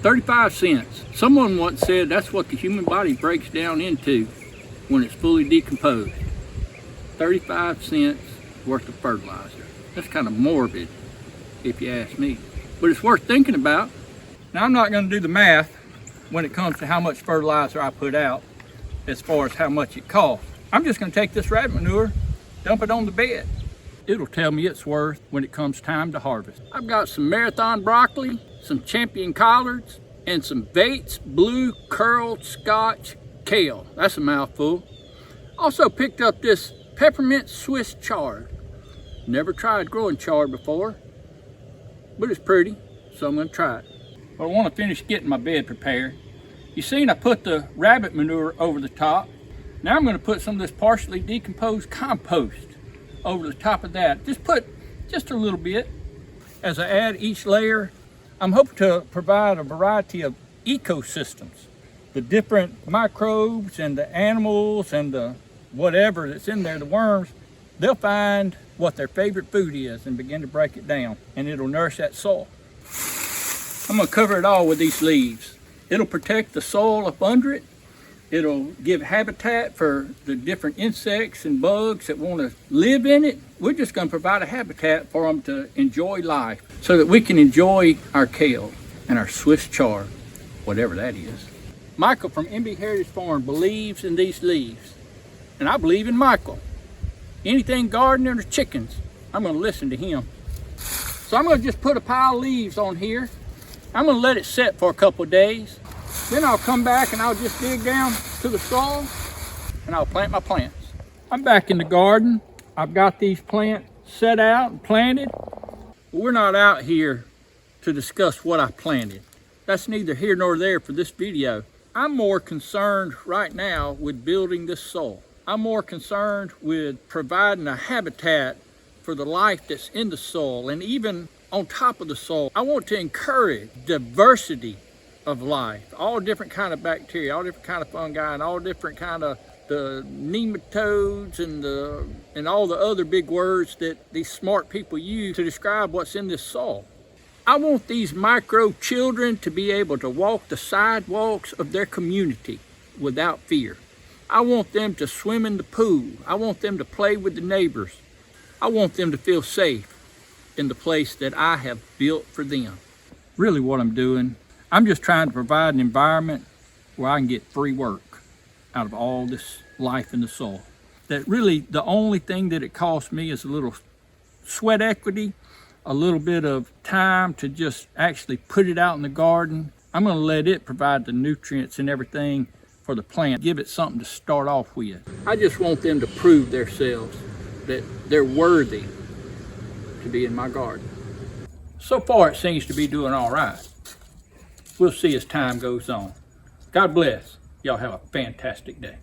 35 cents. Someone once said that's what the human body breaks down into when it's fully decomposed. 35 cents worth of fertilizer. That's kind of morbid, if you ask me. But it's worth thinking about. Now, I'm not going to do the math when it comes to how much fertilizer I put out as far as how much it costs. I'm just going to take this rabbit manure, dump it on the bed. It'll tell me its worth when it comes time to harvest. I've got some marathon broccoli, some champion collards, and some Vates blue curled Scotch kale. That's a mouthful. Also picked up this peppermint Swiss chard. Never tried growing chard before, but it's pretty, so I'm going to try it. But I want to finish getting my bed prepared. You seen I put the rabbit manure over the top. Now I'm going to put some of this partially decomposed compost over the top of that. Just put just a little bit. As I add each layer, I'm hoping to provide a variety of ecosystems. The different microbes and the animals and the whatever that's in there, the worms, they'll find what their favorite food is and begin to break it down, and it'll nourish that soil. I'm going to cover it all with these leaves. It'll protect the soil up under it. It'll give habitat for the different insects and bugs that want to live in it. We're just going to provide a habitat for them to enjoy life so that we can enjoy our kale and our Swiss chard, whatever that is. Michael from MB Heritage Farm believes in these leaves, and I believe in Michael. Anything gardening or chickens, I'm going to listen to him. So I'm going to just put a pile of leaves on here. I'm going to let it set for a couple of days. Then I'll come back and I'll just dig down to the soil and I'll plant my plants. I'm back in the garden. I've got these plants set out and planted. We're not out here to discuss what I planted. That's neither here nor there for this video. I'm more concerned right now with building this soil. I'm more concerned with providing a habitat for the life that's in the soil, and even on top of the soil. I want to encourage diversity of life, all different kind of bacteria, all different kind of fungi, and all different kind of the nematodes and all the other big words that these smart people use to describe what's in this soil. I want these micro children to be able to walk the sidewalks of their community without fear. I want them to swim in the pool. I want them to play with the neighbors. I want them to feel safe in the place that I have built for them. Really what I'm doing, I'm just trying to provide an environment where I can get free work out of all this life in the soil. That really the only thing that it costs me is a little sweat equity, a little bit of time to just actually put it out in the garden. I'm going to let it provide the nutrients and everything for the plant, give it something to start off with. I just want them to prove themselves that they're worthy to be in my garden. So far it seems to be doing all right. We'll see as time goes on. God bless. Y'all have a fantastic day.